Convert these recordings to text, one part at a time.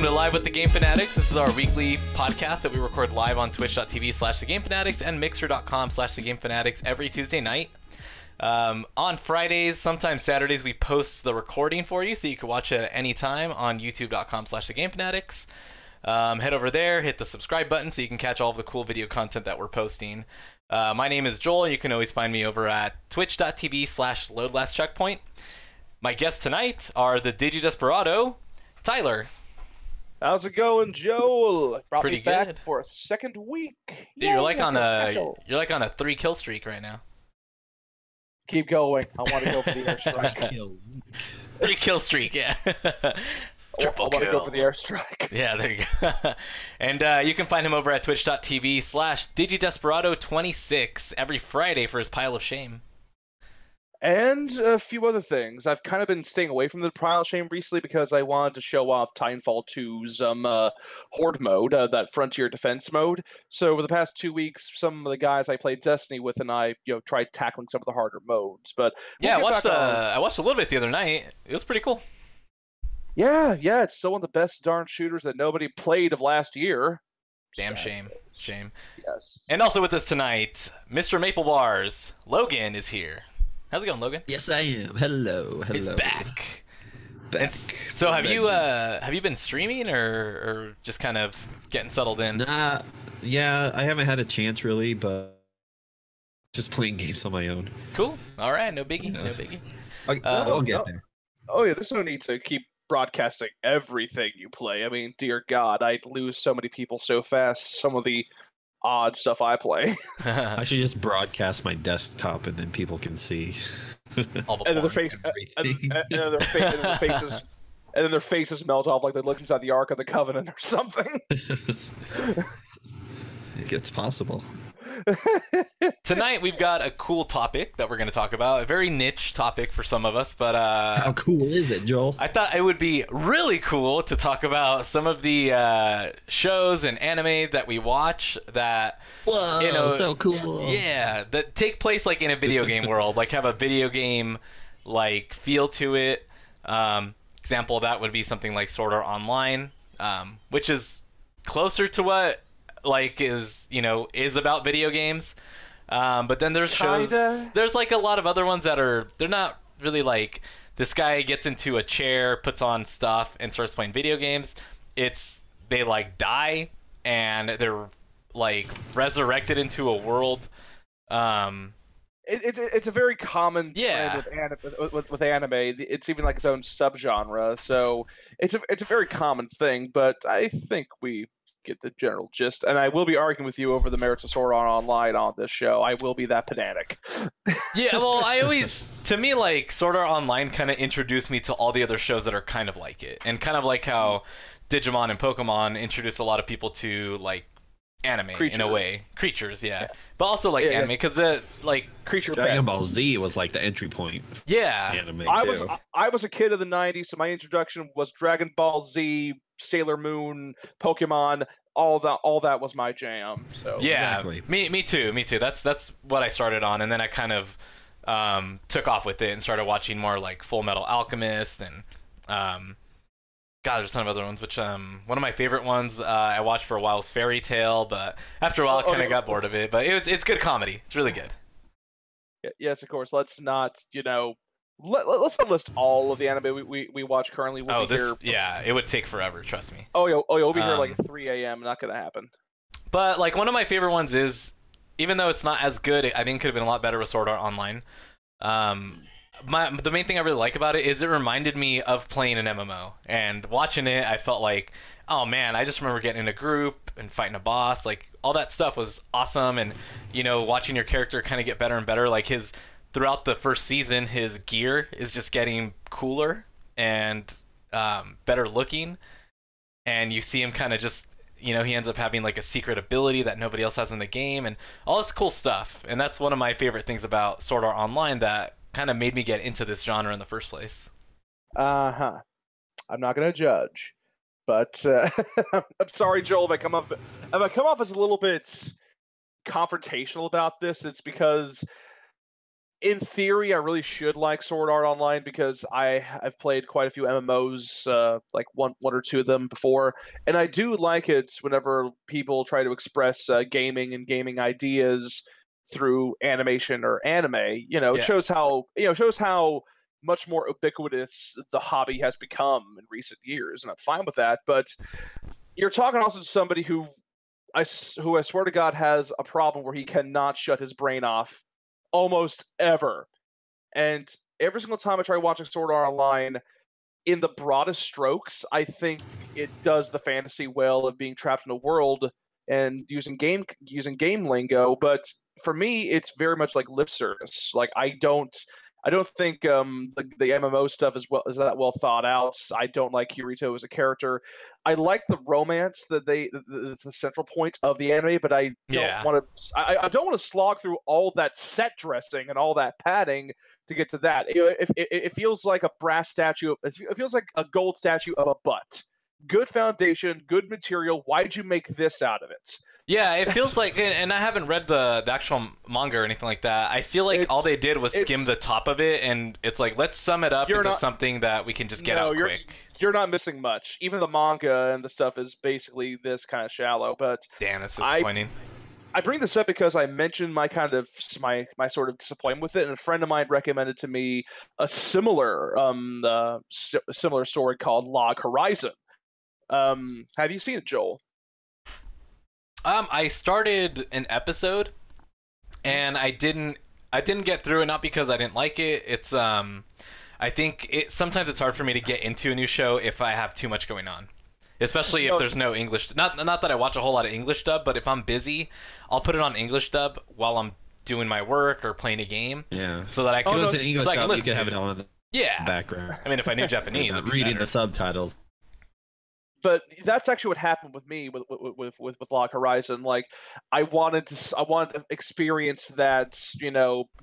welcome to Live with the Game Fanatics. This is our weekly podcast that we record live on twitch.tv/thegamefanatics and mixer.com/thegamefanatics every Tuesday night. On Fridays, sometimes Saturdays, we post the recording for you so you can watch it at any time on youtube.com/thegamefanatics. Head over there, hit the subscribe button so you can catch all of the cool video content that we're posting. My name is Joel. You can always find me over at twitch.tv/loadlastcheckpoint. My guests tonight are the DigiDesperado, Tyler. How's it going, Joel? Brought Pretty me back good. for a second week. Dude, you're like on a 3 kill streak right now. Keep going. I want to go for the airstrike. 3 kill streak, yeah. Triple kill. I want to go for the airstrike. Yeah, there you go. And you can find him over at twitch.tv/DigiDesperado26 every Friday for his pile of shame. And a few other things. I've kind of been staying away from the pile of shame recently because I wanted to show off Titanfall 2's Horde mode, that Frontier Defense mode. So over the past 2 weeks, some of the guys I played Destiny with and I, tried tackling some of the harder modes. But yeah, I watched a little bit the other night. It was pretty cool. Yeah, it's still one of the best darn shooters that nobody played of last year. Damn shame. Yes. And also with us tonight, Mr. Maple Bars, Logan is here. How's it going, Logan? Yes, I am. Hello. He's back. So have you been streaming or just kind of getting settled in? Yeah, I haven't had a chance really, but just playing games on my own. Cool. All right, no biggie, no biggie. I'll get there. Oh yeah, there's no need to keep broadcasting everything you play. I mean, dear God, I'd lose so many people so fast. Some of the odd stuff I play. I should just broadcast my desktop and then people can see. All the and then their faces melt off like they look inside the Ark of the Covenant or something. It's possible. Tonight we've got a cool topic that we're going to talk about. A very niche topic for some of us, but how cool is it, Joel? I thought it would be really cool to talk about some of the shows and anime that we watch that so cool. Yeah, that take place like in a video game world, like have a video game like feel to it. Example of that would be something like Sword Art Online, which is closer to what is about video games, but then there's shows. There's like a lot of other ones that they're not really like this guy gets into a chair, puts on stuff, and starts playing video games. They like die and they're like resurrected into a world. It's a very common trend with anime. It's even like its own subgenre, so it's a very common thing. But I think we get the general gist, and I will be arguing with you over the merits of Sauron Online on this show. I will be that pedantic. Yeah, well, to me, like, Sword Art Online kind of introduced me to all the other shows that are kind of like it, and kind of like how Digimon and Pokemon introduced a lot of people to, like, anime, in a way. Creatures, yeah. But also, like, anime, because Creature Dragon pets. Ball Z was, like, the entry point. Yeah. Anime, I was a kid of the 90s, so my introduction was Dragon Ball Z, Sailor Moon, Pokemon. All that was my jam. So yeah, exactly. Me too. That's what I started on, and then I kind of took off with it and started watching more like Full Metal Alchemist and there's a ton of other ones. Which one of my favorite ones I watched for a while was Fairy Tail, but after a while I kind of got bored of it. But it's good comedy. It's really good. Yes, of course. Let's not let's not list all of the anime we watch currently. It would take forever. Trust me. We'll be here like 3 a.m. Not gonna happen. But like one of my favorite ones is, even though it's not as good, I think it could have been a lot better with Sword Art Online. The main thing I really like about it is it reminded me of playing an MMO, and watching it, I felt like, oh man, I just remember getting in a group and fighting a boss. Like all that stuff was awesome, and watching your character kind of get better and better. Like throughout the first season, his gear is just getting cooler and better looking, and you see him kind of just, he ends up having like a secret ability that nobody else has in the game, and all this cool stuff. And that's one of my favorite things about Sword Art Online that kind of made me get into this genre in the first place. I'm not gonna judge, but I'm sorry, Joel, if I come off as a little bit confrontational about this. It's because in theory, I really should like Sword Art Online because I've played quite a few MMOs, like one or two of them before, and I do like it whenever people try to express gaming and gaming ideas through animation or anime. You know, it Yeah. shows how much more ubiquitous the hobby has become in recent years, and I'm fine with that. But you're talking also to somebody who I swear to God has a problem where he cannot shut his brain off almost ever. And every single time I try watching Sword Art Online, in the broadest strokes, I think it does the fantasy well of being trapped in a world and using game lingo. But for me, it's very much like lip service. Like I don't think the MMO stuff is that well thought out. I don't like Kirito as a character. I like the romance that it's the central point of the anime, but I don't want to. I don't want to slog through all that set dressing and all that padding to get to that. It feels like a brass statue. It feels like a gold statue of a butt. Good foundation, good material. Why'd you make this out of it? Yeah, it feels like, and I haven't read the actual manga or anything like that. I feel like all they did was skim the top of it, and it's like, let's sum it up into something that we can just get out quick. You're not missing much. Even the manga and the stuff is basically this kind of shallow. But damn, that's disappointing. I bring this up because I mentioned my sort of disappointment with it, and a friend of mine recommended to me a similar story called Log Horizon. Have you seen it, Joel? I started an episode, and I didn't get through it, not because I didn't like it. It's I think sometimes it's hard for me to get into a new show if I have too much going on, especially if there's no English. Not that I watch a whole lot of English dub, but if I'm busy, I'll put it on English dub while I'm doing my work or playing a game. Yeah. So that I can. Oh, no, it's an English dub. You can have it on in the background. I mean, if I knew Japanese, reading the subtitles. But that's actually what happened with me with Log Horizon. Like, I wanted to experience that,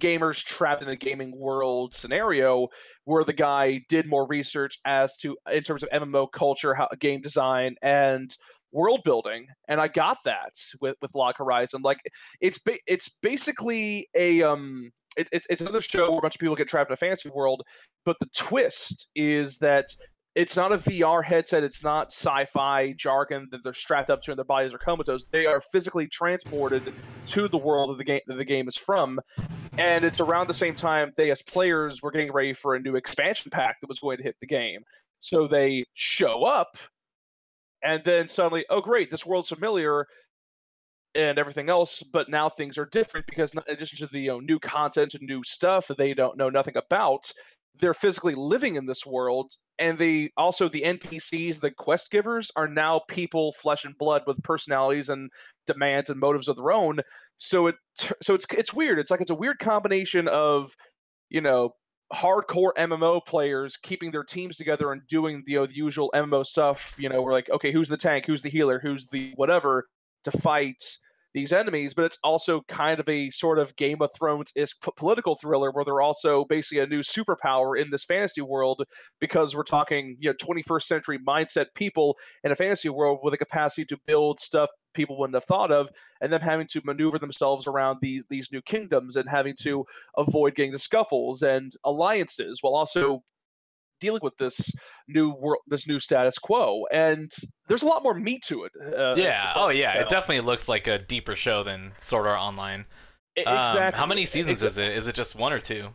gamers trapped in a gaming world scenario where the guy did more research in terms of MMO culture, game design, and world building, and I got that with Log Horizon. Like, it's basically it's another show where a bunch of people get trapped in a fantasy world, but the twist is that it's not a VR headset. It's not sci-fi jargon that they're strapped up to and their bodies are comatose. They are physically transported to the world that the game is from. And it's around the same time they, as players, were getting ready for a new expansion pack that was going to hit the game. So they show up, and then suddenly, oh great, this world's familiar and everything else, but now things are different because in addition to the new content and new stuff that they don't know nothing about, they're physically living in this world, and the NPCs, the quest givers, are now people, flesh and blood, with personalities and demands and motives of their own. So it's weird. It's like it's a weird combination of, hardcore MMO players keeping their teams together and doing the usual MMO stuff. We're like, okay, who's the tank, who's the healer, who's the whatever to fight these enemies, but it's also kind of a sort of Game of Thrones-esque political thriller where they're also basically a new superpower in this fantasy world, because we're talking 21st century mindset people in a fantasy world with a capacity to build stuff people wouldn't have thought of, and them having to maneuver themselves around these new kingdoms and having to avoid getting into scuffles and alliances while also dealing with this new world, this new status quo. And there's a lot more meat to it. It definitely looks like a deeper show than Sword Art Online. Exactly. How many seasons is it? Is it just one or two?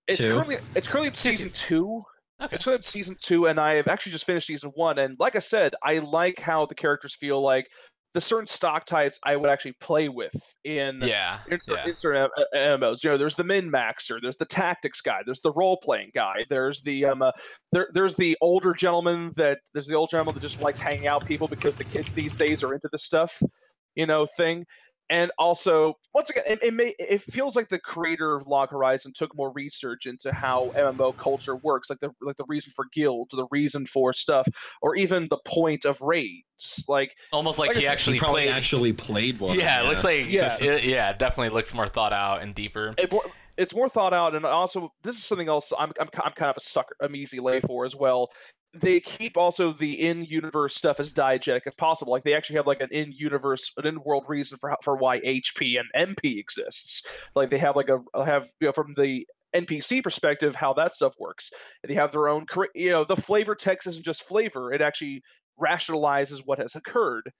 It's currently season 2. Okay. It's currently season 2, and I have actually just finished season 1. And like I said, I like how the characters feel like the certain stock types I would actually play with in certain MMOs. There's the min-maxer, there's the tactics guy, there's the role-playing guy, there's the there's the older gentleman that just likes hanging out with people because the kids these days are into this stuff, thing. And also, once again, it feels like the creator of Log Horizon took more research into how MMO culture works, like the reason for guilds, or the reason for stuff, or even the point of raids. Like almost like he actually played one. Yeah, it looks like it definitely looks more thought out and deeper. It's more thought out, and also this is something else I'm kind of a sucker, I'm easy lay for as well. they keep also the in-universe stuff as diegetic as possible. Like they actually have like an in-universe, an in-world reason for why HP and MP exists. Like they have like from the NPC perspective how that stuff works. And they have their own, the flavor text isn't just flavor; it actually rationalizes what has occurred.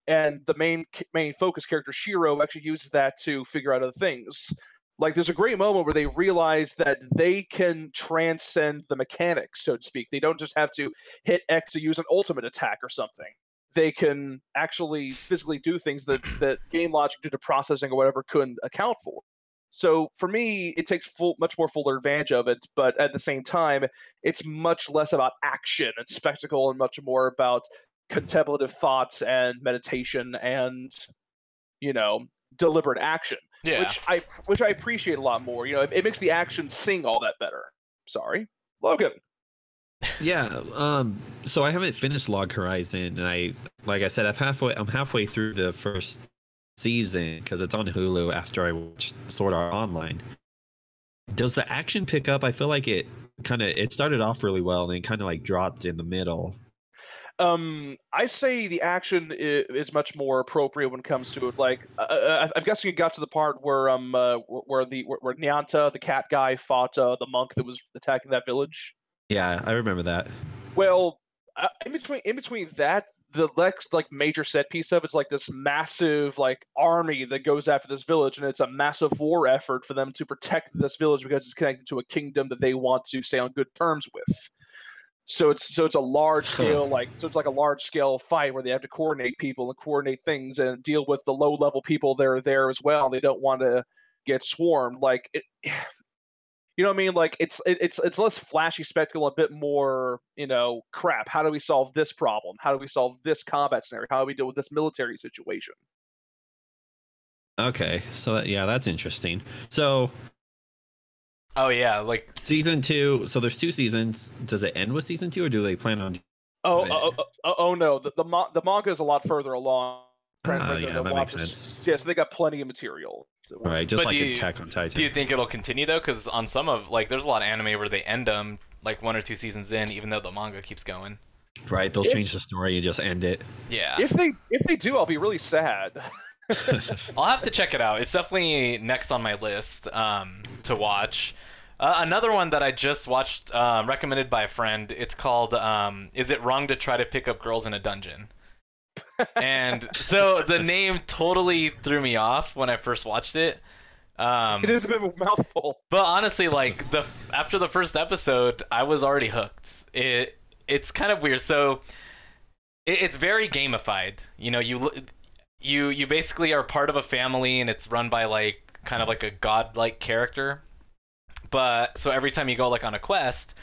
And the main focus character Shiro actually uses that to figure out other things. Like there's a great moment where they realize that they can transcend the mechanics, so to speak. They don't just have to hit X to use an ultimate attack or something. They can actually physically do things that game logic due to processing or whatever couldn't account for. So for me, it takes much more fuller advantage of it, but at the same time, it's much less about action and spectacle and much more about contemplative thoughts and meditation and, deliberate action. Yeah. Which I appreciate a lot more. It makes the action sing all that better. Sorry, Logan. Yeah. So I haven't finished Log Horizon, and like I said, I'm halfway through the first season because it's on Hulu after I watched Sword Art Online. Does the action pick up? I feel like it started off really well and then kind of like dropped in the middle. I say the action is much more appropriate when it comes to it. Like, I'm guessing it got to the part where Nyanta, the cat guy, fought the monk that was attacking that village. Yeah, I remember that. Well, in between that, the next major set piece of it's like this massive army that goes after this village, and it's a massive war effort for them to protect this village because it's connected to a kingdom that they want to stay on good terms with. So it's a large scale it's like a large scale fight where they have to coordinate people and coordinate things and deal with the low level people that are there as well. They don't want to get swarmed. You know what I mean? Like it's less flashy spectacle, a bit more crap. How do we solve this problem? How do we solve this combat scenario? How do we deal with this military situation? Okay, so that's interesting. So. Oh yeah, season 2. So there's 2 seasons. Does it end with season 2, or do they plan on? Oh no, the manga is a lot further along. Yeah, that makes sense. Yeah, so they got plenty of material. Right, just like Attack on Titan. Do you think it'll continue though? Because on some of there's a lot of anime where they end them 1 or 2 seasons in, even though the manga keeps going. Right, they'll change the story and just end it. Yeah. If they do, I'll be really sad. I'll have to check it out. It's definitely next on my list to watch. Another one that I just watched, recommended by a friend. It's called "Is It Wrong to Try to Pick Up Girls in a Dungeon?" And so the name totally threw me off when I first watched it. It is a bit of a mouthful. But honestly, after the first episode, I was already hooked. It's kind of weird. So it's very gamified. You basically are part of a family, and it's run by kind of like a godlike character. But so every time you go on a quest,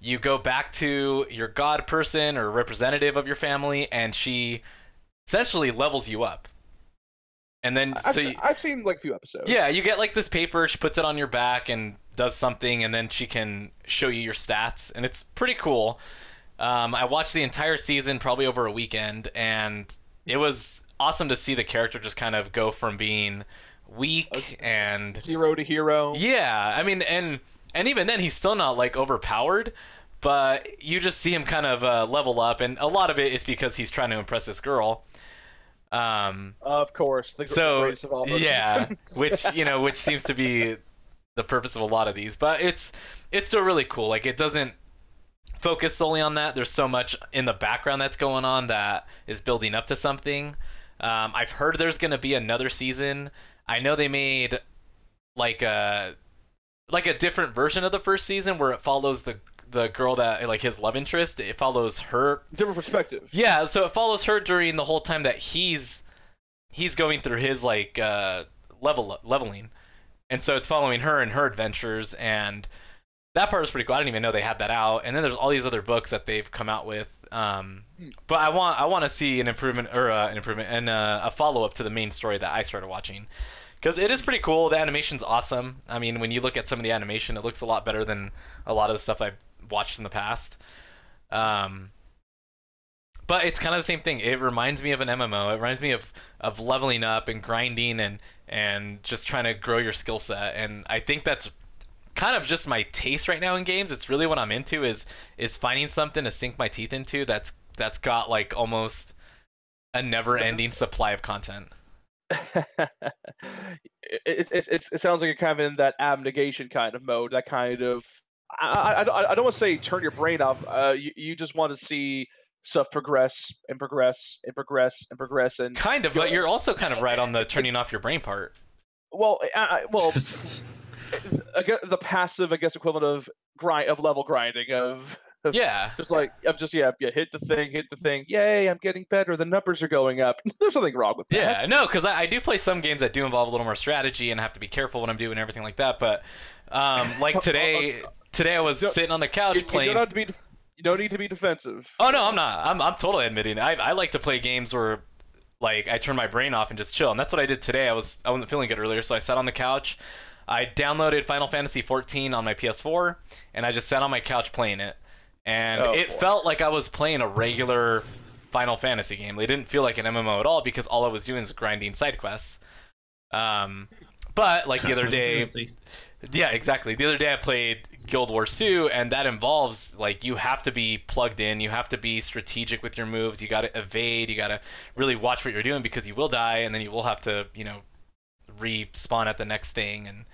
you go back to your god person or representative of your family, and she essentially levels you up. And then I've seen a few episodes. Yeah, you get this paper, she puts it on your back and does something, and then she can show you your stats, and it's pretty cool. I watched the entire season probably over a weekend, and it was awesome to see the character just kind of go from being weak and 0 to hero. Yeah, I mean, and even then he's still not overpowered, but you just see him kind of level up, and a lot of it is because he's trying to impress this girl. Of course, the greatest of all. Yeah, which seems to be the purpose of a lot of these, but it's still really cool. It doesn't focus solely on that. There's so much in the background that's going on that is building up to something. I've heard there's going to be another season. I know they made a different version of the first season where it follows the girl that his love interest. It follows her different perspective. Yeah, so it follows her during the whole time that he's going through his leveling, and so it's following her and her adventures, and that part was pretty cool. I didn't even know they had that out. And then there's all these other books that they've come out with. But I want to see an improvement and a follow up to the main story that I started watching, because it is pretty cool. The animation's awesome. I mean, when you look at some of the animation, it looks a lot better than a lot of the stuff I've watched in the past. But it's kind of the same thing. It reminds me of an MMO. It reminds me of leveling up and grinding and just trying to grow your skill set. And I think that's kind of just my taste right now in games. It's really what I'm into is finding something to sink my teeth into that's got like almost a never-ending supply of content. It sounds like you're kind of in that abnegation kind of mode. That kind of I don't want to say turn your brain off. You just want to see stuff progress and progress and progress and progress and kind of, but you're also kind of right on the turning off your brain part. Well, again, the passive, I guess, equivalent of level grinding of yeah, just hit the thing. Yay, I'm getting better. The numbers are going up. There's nothing wrong with that. Yeah, no, because I do play some games that do involve a little more strategy and have to be careful what I'm doing and everything like that. But like today I was sitting on the couch playing. You don't need to be defensive. Oh no, I'm not. I'm totally admitting it. I like to play games where like I turn my brain off and just chill, and that's what I did today. I wasn't feeling good earlier, so I sat on the couch. I downloaded Final Fantasy 14 on my PS4, and I just sat on my couch playing it. And it felt like I was playing a regular Final Fantasy game. It didn't feel like an MMO at all because all I was doing is grinding side quests. But like the other day, yeah, exactly. The other day I played Guild Wars 2, and that involves like you have to be plugged in, you have to be strategic with your moves, you got to evade, you got to really watch what you're doing because you will die, and then you will have to respawn at the next thing, and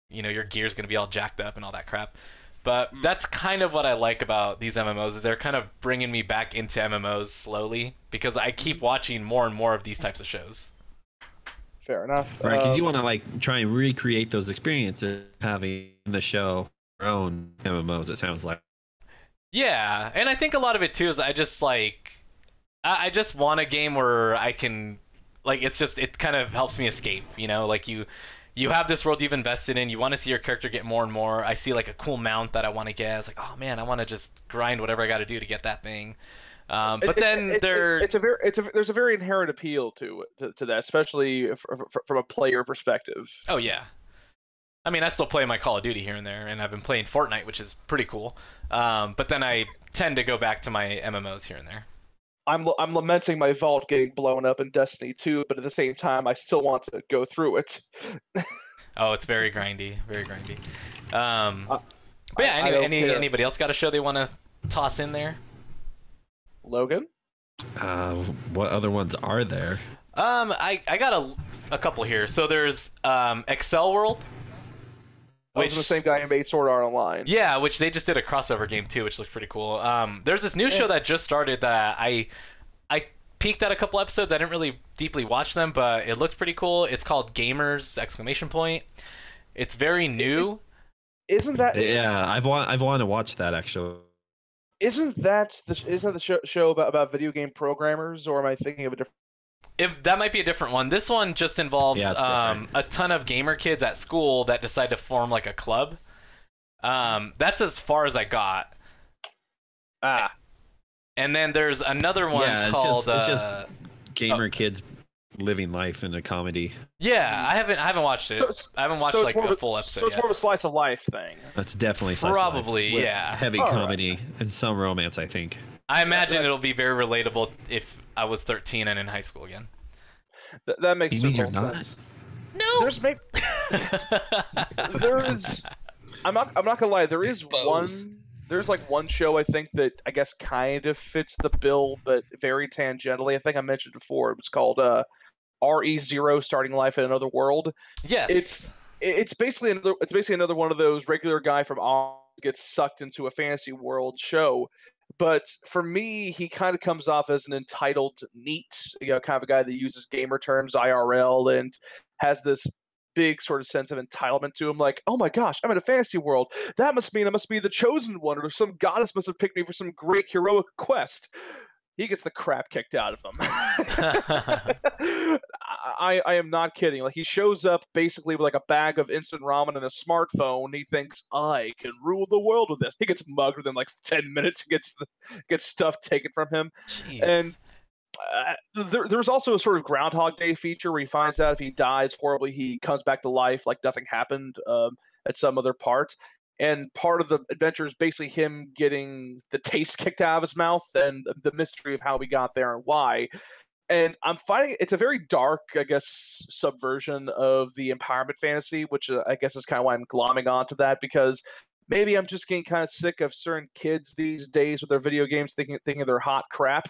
your gear's gonna be all jacked up and all that crap. But that's kind of what I like about these MMOs. They're kind of bringing me back into MMOs slowly because I keep watching more and more of these types of shows. Fair enough. Right, because you want to like try and recreate those experiences having the show your own MMOs. It sounds like. Yeah, and I think a lot of it too is I just want a game where I can it kind of helps me escape. Like you have this world you've invested in. You want to see your character get more and more. I see like a cool mount that I want to get. I was like, oh man, I want to just grind whatever I got to do to get that thing. But there's a very inherent appeal to that, especially from a player perspective. Oh yeah, I mean I still play my Call of Duty here and there, and I've been playing Fortnite, which is pretty cool. But then I tend to go back to my MMOs here and there. I'm lamenting my vault getting blown up in Destiny 2, but at the same time, I still want to go through it. Oh, it's very grindy, very grindy. But yeah, anyway, anybody else got a show they want to toss in there? Logan? What other ones are there? I got a couple here. So there's Excel World. Which is the same guy who made Sword Art Online. Yeah, which they just did a crossover game too, which looks pretty cool. There's this new show that just started that I peeked at a couple episodes. I didn't really deeply watch them, but it looked pretty cool. It's called Gamers! ! It's very new. Isn't that? Yeah, I've wanted to watch that actually. Isn't that the show about video game programmers, or am I thinking of a different? That might be a different one. This one just involves a ton of gamer kids at school that decide to form like a club. That's as far as I got. And then there's another one called it's just gamer kids living life in a comedy. Yeah, I haven't watched it. I haven't watched like a full episode. So it's more of a slice of life thing. That's definitely slice of life. Yeah. Heavy comedy and some romance, I think. I imagine it'll be very relatable if I was 13 and in high school again. That makes sense. No. There's I'm not gonna lie. There is one. There's like one show I think that I guess kind of fits the bill, but very tangentially. I think I mentioned before. It was called RE0 Starting Life in Another World. Yes. It's basically another one of those regular guy from gets sucked into a fantasy world show. But for me, he kind of comes off as an entitled NEET, kind of a guy that uses gamer terms IRL and has this big sort of sense of entitlement to him. Like, oh my gosh, I'm in a fantasy world. That must mean I must be the chosen one, or some goddess must have picked me for some great heroic quest. He gets the crap kicked out of him. I am not kidding. Like, he shows up basically with like a bag of instant ramen and a smartphone. He thinks, I can rule the world with this. He gets mugged within like 10 minutes. Gets stuff taken from him. Jeez. And there's also a sort of Groundhog Day feature where he finds out if he dies horribly, he comes back to life like nothing happened at some other part. And part of the adventure is basically him getting the taste kicked out of his mouth and the mystery of how he got there and why. And I'm finding it's a very dark, I guess, subversion of the empowerment fantasy, which I guess is kind of why I'm glomming onto that, because maybe I'm just getting kind of sick of certain kids these days with their video games thinking they're hot crap,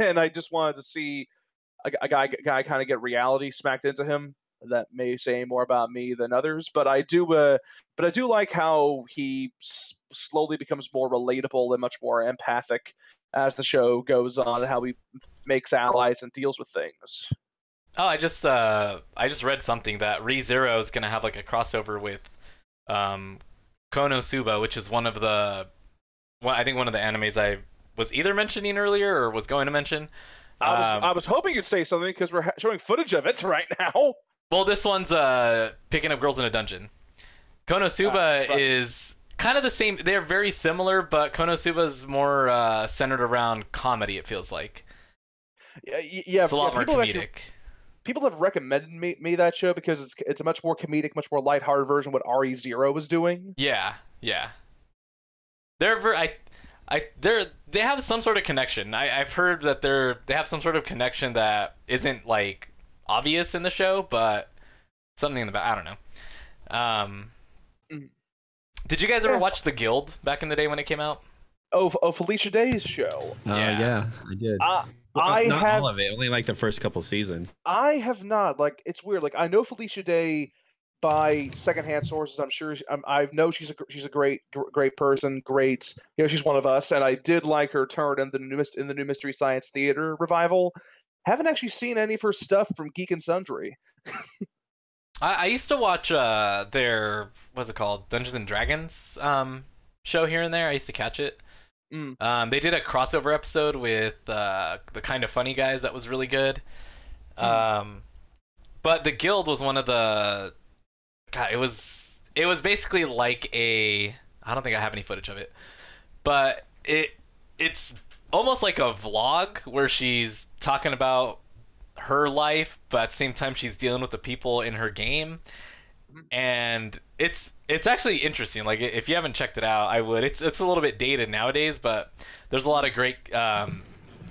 and I just wanted to see a guy kind of get reality smacked into him. That may say more about me than others, but I do like how he slowly becomes more relatable and much more empathic as the show goes on, and how he makes allies and deals with things. Oh, I just read something that ReZero is gonna have like a crossover with Konosuba, which is one of the animes I was either mentioning earlier or was going to mention. I was hoping you'd say something because we're showing footage of it right now. Well, this one's picking up girls in a dungeon. Konosuba is kind of the same. They're very similar, but Konosuba's more centered around comedy, it feels like. Yeah, it's a lot more comedic. People have recommended me that show because it's a much more comedic, much more lighthearted version of what ReZero was doing. Yeah. They have some sort of connection. I've heard that they have some sort of connection that isn't like obvious in the show, but something in the back. I don't know. Did you guys ever watch The Guild back in the day when it came out? Oh, Felicia Day's show. Yeah, I did. Not all of it, only like the first couple seasons. I have not. Like, it's weird. Like, I know Felicia Day by secondhand sources. I'm sure I know she's a great person. Great, she's one of us, and I did like her turn in the new Mystery Science Theater revival. Haven't actually seen any of her stuff from Geek and Sundry. I used to watch their what's it called, Dungeons and Dragons show here and there. I used to catch it. They did a crossover episode with the Kind of Funny guys that was really good. But The Guild was one of the it was basically like I don't think I have any footage of it, but it's almost like a vlog where she's talking about her life, but at the same time she's dealing with the people in her game, and it's actually interesting. Like, if you haven't checked it out, I would. It's a little bit dated nowadays, but there's a lot of great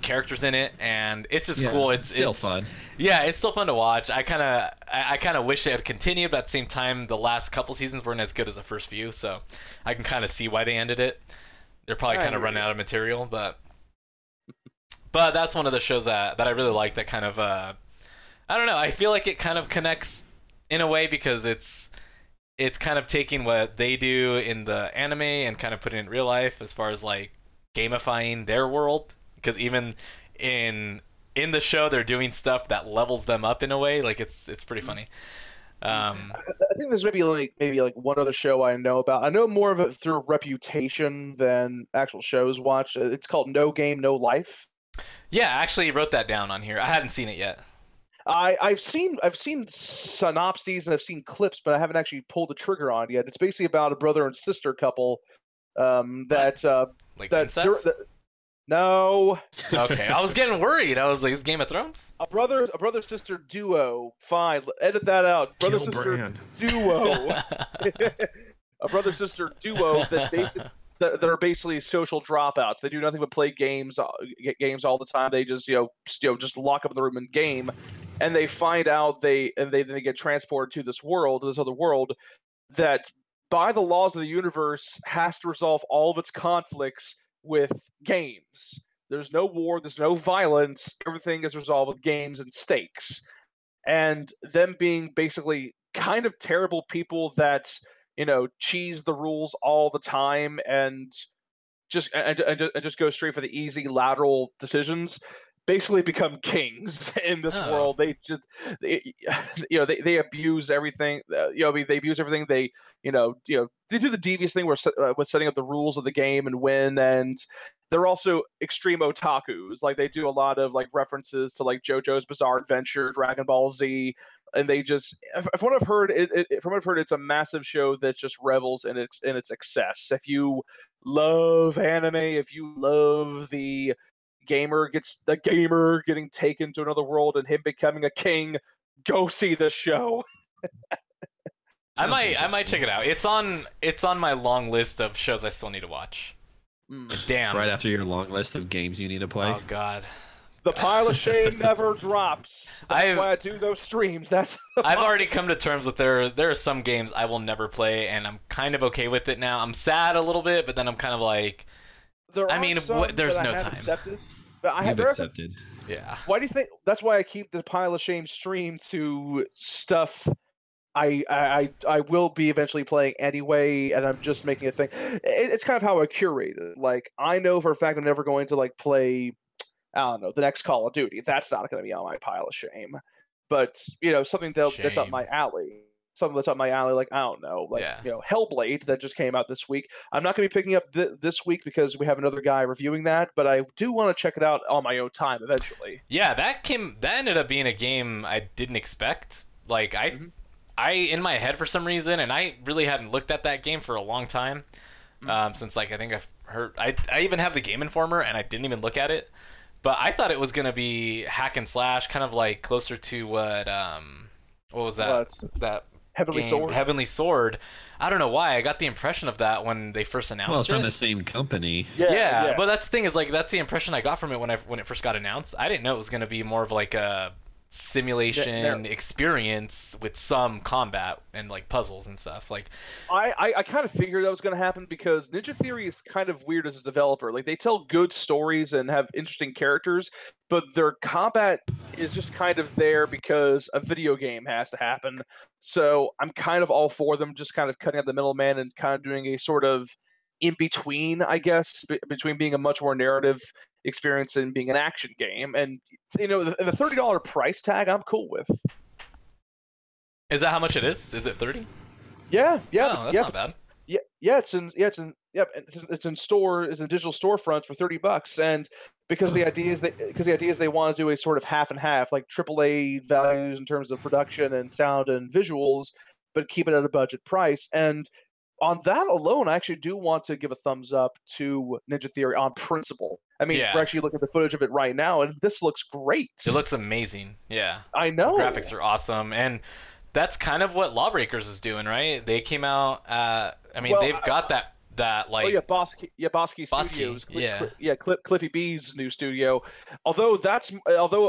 characters in it, and it's just cool. It's still fun. Yeah, it's still fun to watch. I kind of wish it had continued, but at the same time, the last couple seasons weren't as good as the first few, so I can kind of see why they ended it. They're probably kind of running out of material, but that's one of the shows that I really like. That kind of I don't know. I feel like it kind of connects in a way because it's kind of taking what they do in the anime and kind of putting it in real life as far as like gamifying their world. Because even in the show, they're doing stuff that levels them up in a way. Like, it's pretty funny. I think there's maybe like one other show I know about. I know more of it through reputation than actual shows watched. It's called No Game, No Life. Yeah, I actually wrote that down on here. I hadn't seen it yet. I've seen synopses and I've seen clips, but I haven't actually pulled the trigger on it yet. It's basically about a brother and sister couple like incest? No. Okay, I was getting worried. I was like, "Is Game of Thrones?" A brother sister duo. Fine, edit that out. Brother sister duo. A brother sister duo that are basically social dropouts. They do nothing but play games all the time. They just just lock up in the room and game, and they find out they get transported to this other world that by the laws of the universe has to resolve all of its conflicts with games. There's no war, there's no violence, everything is resolved with games and stakes. And them being basically kind of terrible people that, cheese the rules all the time and just go straight for the easy lateral decisions, basically become kings in this world. They abuse everything. They abuse everything. They they do the devious thing with setting up the rules of the game and win. And they're also extreme otakus. Like, they do a lot of like references to like JoJo's Bizarre Adventure, Dragon Ball Z, and they just, from what I've heard, it's a massive show that just revels in its excess. If you love anime, if you love the gamer getting taken to another world and him becoming a king, go see this show. I might check it out. It's on my long list of shows I still need to watch. Damn. Right after your long list of games you need to play. Oh god. The pile of shame never drops. That's why I do those streams. I've already come to terms with there are some games I will never play, and I'm kind of okay with it now. I'm sad a little bit, but then I'm kind of like, there's no time. Accepted, but I have accepted. Yeah. Why do you think? That's why I keep the pile of shame stream to stuff I will be eventually playing anyway, and I'm just making a thing. It's kind of how I curate it. Like, I know for a fact I'm never going to like play, I don't know, the next Call of Duty. That's not going to be on my pile of shame. But something that's up my alley. Something that's up my alley, like, I don't know, like, Hellblade that just came out this week. I'm not going to be picking up this week because we have another guy reviewing that, but I do want to check it out on my own time eventually. Yeah, that ended up being a game I didn't expect. Like, I in my head for some reason, and I really hadn't looked at that game for a long time, since like I think I've heard. I even have the Game Informer, and I didn't even look at it, but I thought it was gonna be hack and slash, kind of like closer to what was that? That Heavenly game, Sword. Heavenly Sword. I don't know why I got the impression of that when they first announced it. Well, it's from the same company. Yeah, but that's the thing is like that's the impression I got from it when it first got announced. I didn't know it was gonna be more of like a simulation experience with some combat and like puzzles and stuff. Like I kind of figured that was going to happen because Ninja Theory is kind of weird as a developer. Like, they tell good stories and have interesting characters, but their combat is just kind of there because a video game has to happen. So I'm kind of all for them just kind of cutting out the middleman and kind of doing a sort of in between, I guess, between being a much more narrative experience and being an action game. And the $30 price tag I'm cool with. Is that how much it is? Is it 30? Yeah. That's not bad. It's in store, it's in digital storefronts for $30. And because the idea is they want to do a sort of half and half, like AAA values in terms of production and sound and visuals, but keep it at a budget price. And on that alone, I actually do want to give a thumbs up to Ninja Theory on principle. I mean, we're actually looking at the footage of it right now, and this looks great. It looks amazing. Yeah. I know. The graphics are awesome. And that's kind of what Lawbreakers is doing, right? They came out, they've got that like... Oh, yeah, Bosky Studios. Cliffy B's new studio. Although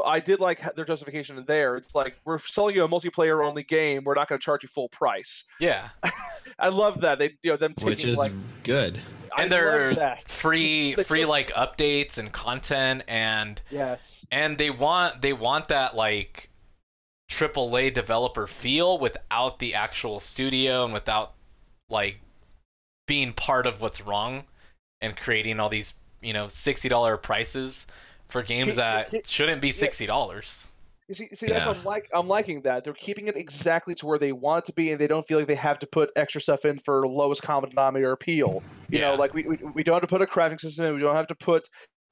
I did like their justification there. It's like, we're selling you a multiplayer-only game. We're not going to charge you full price. Yeah. I love that. Them taking, which is good. And they're free like updates and content, and and they want that like AAA developer feel without the actual studio and without like being part of what's wrong and creating all these $60 prices for games that shouldn't be $60. That's what I'm liking that. They're keeping it exactly to where they want it to be, and they don't feel like they have to put extra stuff in for lowest common denominator appeal. You know, like we don't have to put a crafting system in, we don't have to put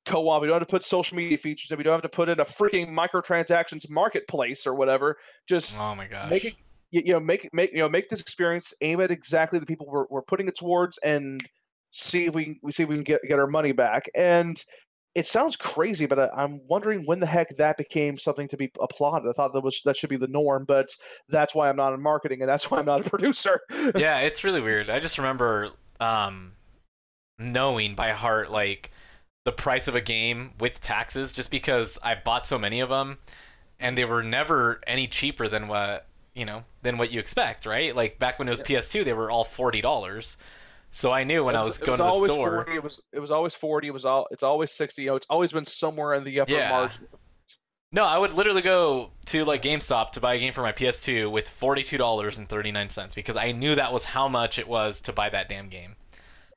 co-op, we don't have to put social media features in, we don't have to put in a freaking microtransactions marketplace or whatever. Just oh my gosh. Make it make this experience, aim at exactly the people we're putting it towards, and see if we can get our money back. And it sounds crazy, but I'm wondering when the heck that became something to be applauded. I thought that should be the norm, but that's why I'm not in marketing, and that's why I'm not a producer. Yeah, it's really weird. I just remember knowing by heart like the price of a game with taxes, just because I bought so many of them, and they were never any cheaper than what you expect, right? Like back when it was PS2, they were all $40. So I knew when I was going to the store, 40, it was always 40. It's always 60. It's always been somewhere in the upper margins. No, I would literally go to like GameStop to buy a game for my PS2 with $42.39 because I knew that was how much it was to buy that damn game.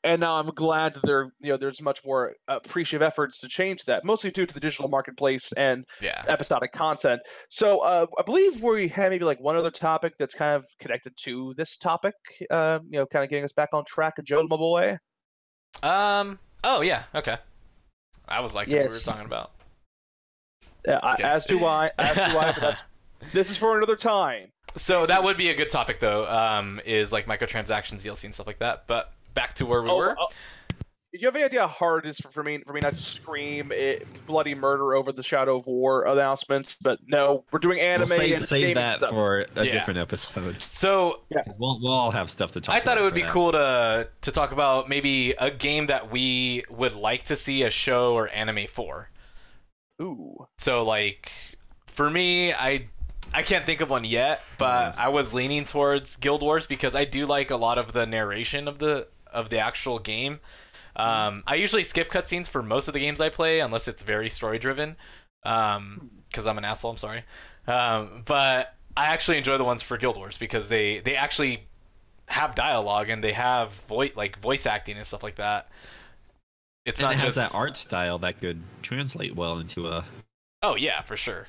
And now I'm glad that there's much more appreciative efforts to change that, mostly due to the digital marketplace and episodic content. So I believe we had maybe like one other topic that's kind of connected to this topic, kind of getting us back on track. Joe, my boy. Oh yeah. Okay. I was like, what we were talking about. As do I. But this is for another time. So that would be a good topic, though. Is like microtransactions, DLC, and stuff like that. But back to where we were. Do you have any idea how hard it is for me not to scream bloody murder over the Shadow of War announcements? But no, we're doing anime. We'll save that stuff for a different episode. So we'll all have stuff to talk about. I thought it would be cool to talk about maybe a game that we would like to see a show or anime for. Ooh. So like, for me, I can't think of one yet, but I was leaning towards Guild Wars because I do like a lot of the narration of the actual game. I usually skip cutscenes for most of the games I play unless it's very story driven. Because I'm an asshole. I'm sorry. But I actually enjoy the ones for Guild Wars because they actually have dialogue and they have voice acting and stuff like that. It's and not it has just that art style that could translate well into a. Oh yeah, for sure.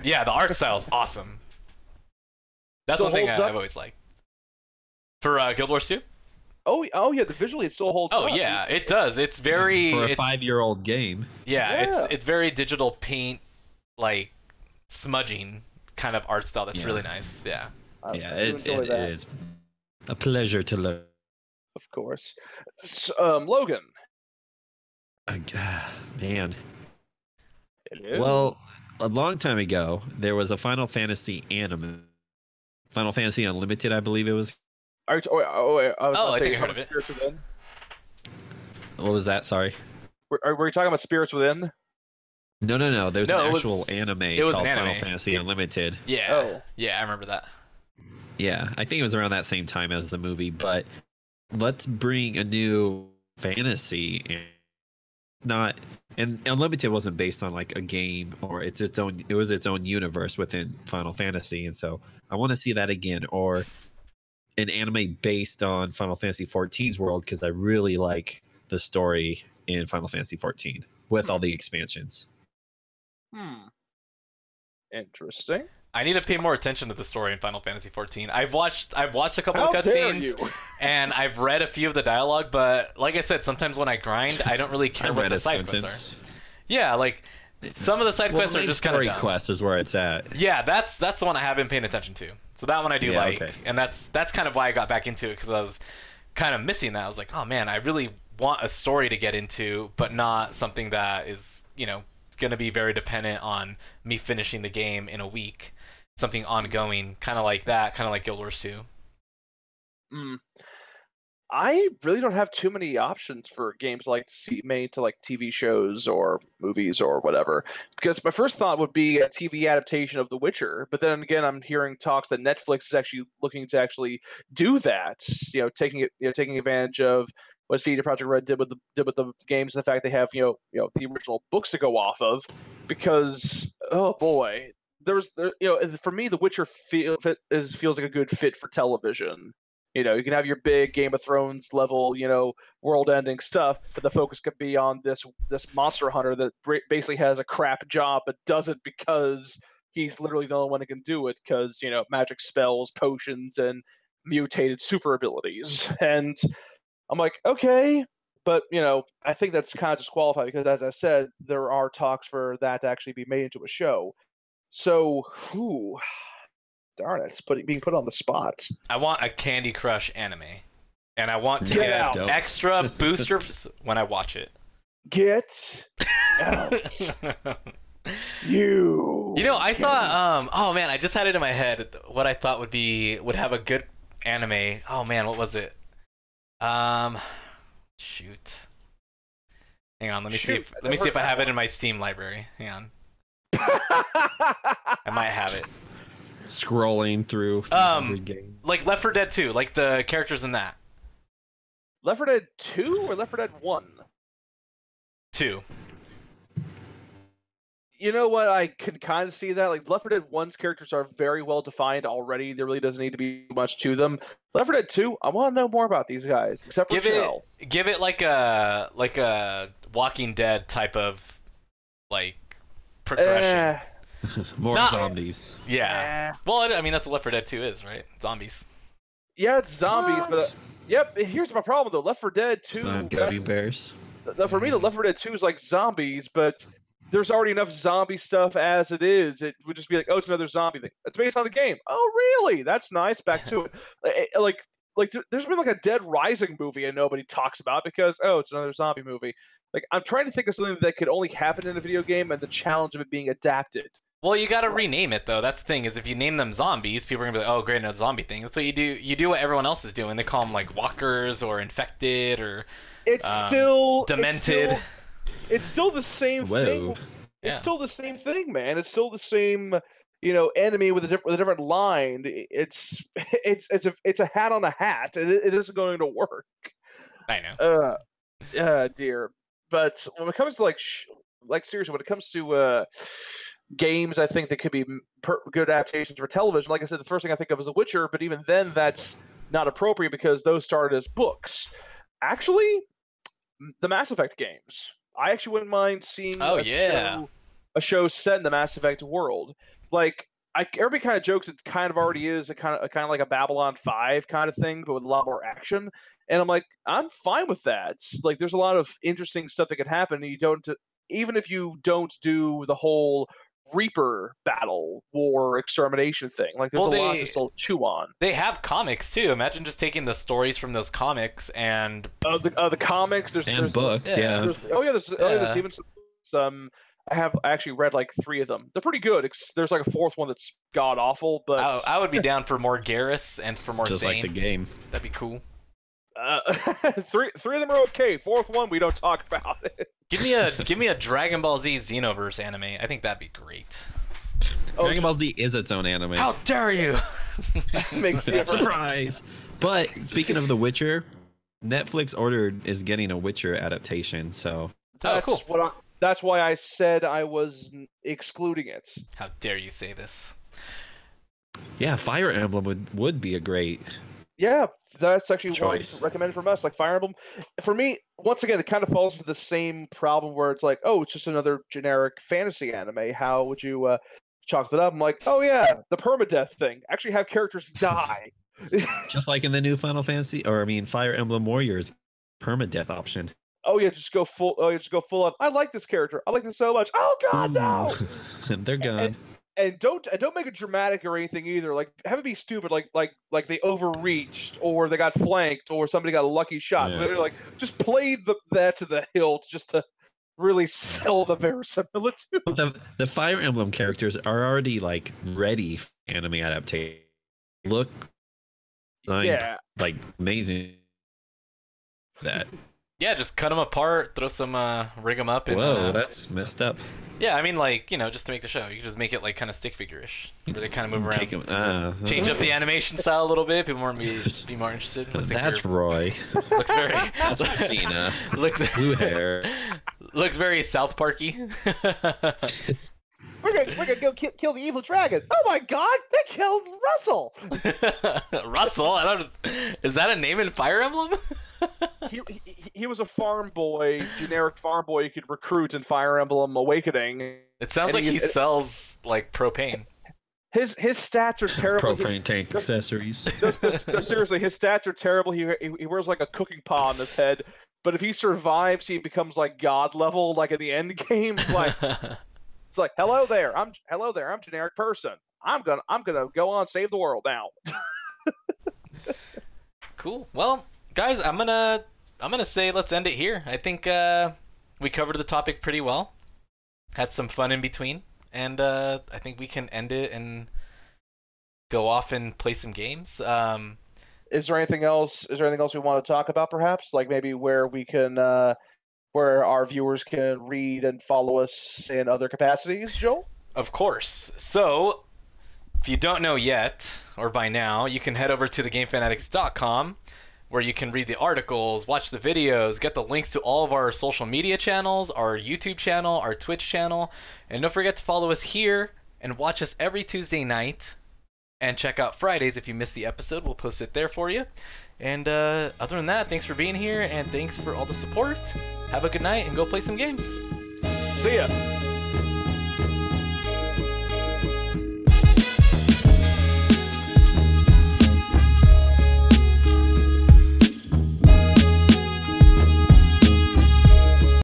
Yeah, the art style is awesome. That's Still one thing holds up? I've always liked. For Guild Wars 2? Oh yeah, visually it still holds up. Oh yeah, it does. It's very for a it's, 5-year-old game. Yeah, it's very digital paint, like smudging kind of art style. That's really nice. Yeah. Yeah, I do it enjoy that, is a pleasure to learn. of course. Logan. Man. Hello? Well, a long time ago, there was a Final Fantasy anime. Final Fantasy Unlimited, I believe it was. I was I think I talking heard of about it. Spirits Within. What was that? Sorry. Were you talking about Spirits Within? No. There's No, an it was- actual anime it was called an anime. Final Fantasy Unlimited. Yeah. Oh. Yeah, I remember that. Yeah, I think it was around that same time as the movie, but let's bring a new fantasy and Unlimited wasn't based on like a game or it was its own universe within Final Fantasy, and so I want to see that again, or an anime based on Final Fantasy 14's world because I really like the story in Final Fantasy 14 with all the expansions. Interesting. I need to pay more attention to the story in Final Fantasy 14. I've watched a couple How of dare cutscenes you? and I've read a few of the dialogue, but like I said, sometimes when I grind, I don't really care I've what read the a side quests sentence. are. Yeah, like some of the side quests the are main just kind of story dumb. quest is where it's at. Yeah, that's the one I have been paying attention to. So that one I do Yeah, like, okay. and that's kind of why I got back into it because I was kind of missing that. I was like, oh man, I really want a story to get into, but not something that is going to be very dependent on me finishing the game in a week. Something ongoing, kind of like that, kind of like Guild Wars 2. I really don't have too many options for games like made to like TV shows or movies or whatever. Because my first thought would be a TV adaptation of The Witcher, but then again, I'm hearing talks that Netflix is actually looking to actually do that. Taking advantage of what CD Projekt Red did with the games, and the fact they have the original books to go off of. Because oh boy, for me, The Witcher feels like a good fit for television. You can have your big Game of Thrones level, world-ending stuff, but the focus could be on this monster hunter that basically has a crap job, but does it because he's literally the only one who can do it because, magic spells, potions, and mutated super abilities. And I'm like, okay, but, I think that's kind of disqualified because, as I said, there are talks for that to actually be made into a show. So, darn it, it's being put on the spot. I want a Candy Crush anime, and I want to Get get out. extra boosters when I watch it. Get out. I thought, oh man, I just had it in my head what I thought would have a good anime. Oh man, what was it? Shoot. Hang on, let me see if I have it in my Steam library. Hang on. I might have it. Scrolling through 300 games. Like Left 4 Dead 2, like the characters in that. Left 4 Dead 2 or Left 4 Dead 1? 2. You know what? I can kind of see that. Like Left 4 Dead 1's characters are very well defined already. There really doesn't need to be much to them. Left 4 Dead 2, I want to know more about these guys, except for Chell. Give it like a Walking Dead type of like progression. More Not- zombies. Yeah. Well, I mean that's what Left 4 Dead 2 is, right? Zombies. Yeah, it's zombies, What? but yep. Here's my problem though. Left 4 Dead 2. It's not gummy bears. For me, the Left 4 Dead 2 is like zombies, but there's already enough zombie stuff as it is. It would just be like, oh, it's another zombie thing. It's based on the game. Oh, really? That's nice. Back to it. There's been like a Dead Rising movie and nobody talks about because, oh, it's another zombie movie. Like, I'm trying to think of something that could only happen in a video game and the challenge of it being adapted. Well, you gotta rename it though. That's the thing, is if you name them zombies, people are gonna be like, "Oh, great, another zombie thing." That's what you do. You do what everyone else is doing. They call them like walkers or infected or It's still demented. It's still the same Whoa. thing. it's still the same thing, man. It's still the same, enemy with a different line. It's a hat on a hat. It isn't going to work. I know. Dear. But when it comes to seriously, when it comes to games, I think that could be good adaptations for television. Like I said, the first thing I think of is The Witcher, but even then, that's not appropriate because those started as books. Actually, the Mass Effect games. I actually wouldn't mind seeing a show set in the Mass Effect world. Like, everybody kind of jokes it kind of already is a kind of like a Babylon 5 kind of thing, but with a lot more action. And I'm like, I'm fine with that. It's like, there's a lot of interesting stuff that could happen. And even if you don't do the whole Reaper battle war extermination thing, like there's a lot to still chew on. They have comics too. Imagine just taking the stories from those comics and the comics. There's books. There's even some. I actually read like 3 of them. They're pretty good. There's like a 4th one that's god awful, but I would be down for more Garrus and for more just Zane. Like the game. That'd be cool. 3 of them are okay. 4th one we don't talk about it. Give me a Dragon Ball Z Xenoverse anime. I think that'd be great. Dragon Ball Z is its own anime. How dare you? Makes surprise. But speaking of The Witcher, Netflix is getting a Witcher adaptation. So cool. That's why I said I was excluding it. How dare you say this? Yeah, Fire Emblem would be a great. Yeah, that's actually choice. What I recommend from us. Like Fire Emblem, for me, once again, it kind of falls into the same problem where it's like, oh, it's just another generic fantasy anime. How would you chalk that up? I'm like, oh yeah, the permadeath thing. Actually, have characters die. Just like in the new Final Fantasy, Fire Emblem Warriors, permadeath option. Oh yeah, just go full on. I like this character. I like them so much. Oh god, no! They're gone. And don't make it dramatic or anything either. Like, have it be stupid, like they overreached or they got flanked or somebody got a lucky shot. Yeah. They're like, just play that to the hilt just to really sell the verisimilitude. The Fire Emblem characters are already like ready for anime adaptation. Look, like amazing. That. Yeah, just cut them apart, throw some, rig them up. And, whoa, that's messed up. Yeah, I mean, like, just to make the show. You can just make it, like, kind of stick figure-ish. Where they kind of move around. Change up the animation style a little bit. People might be more interested. That's Roy. Looks very... That's Lucina. Blue hair. Looks very South Parky. We're gonna go kill the evil dragon. Oh my god, they killed Russell! Russell? Is that a name in Fire Emblem? He was a farm boy, generic farm boy you could recruit in Fire Emblem Awakening. It sounds like he sells, like, propane. His stats are terrible. Propane tank accessories. Seriously, his stats are terrible. He wears, like, a cooking pot on his head. But if he survives, he becomes, like, god level, like, in the end game. It's like, hello there, I'm generic person. I'm gonna go on save the world now. Cool. Well, guys, I'm gonna say let's end it here. I think we covered the topic pretty well. Had some fun in between, and I think we can end it and go off and play some games. Is there anything else? Is there anything else we want to talk about? Perhaps, like maybe where we can, where our viewers can read and follow us in other capacities, Joel? Of course. So, if you don't know yet, or by now, you can head over to thegamefanatics.com, where you can read the articles, watch the videos, get the links to all of our social media channels, our YouTube channel, our Twitch channel, and don't forget to follow us here and watch us every Tuesday night, and check out Fridays if you missed the episode. We'll post it there for you. And other than that, thanks for being here, and thanks for all the support. Have a good night, and go play some games. See ya.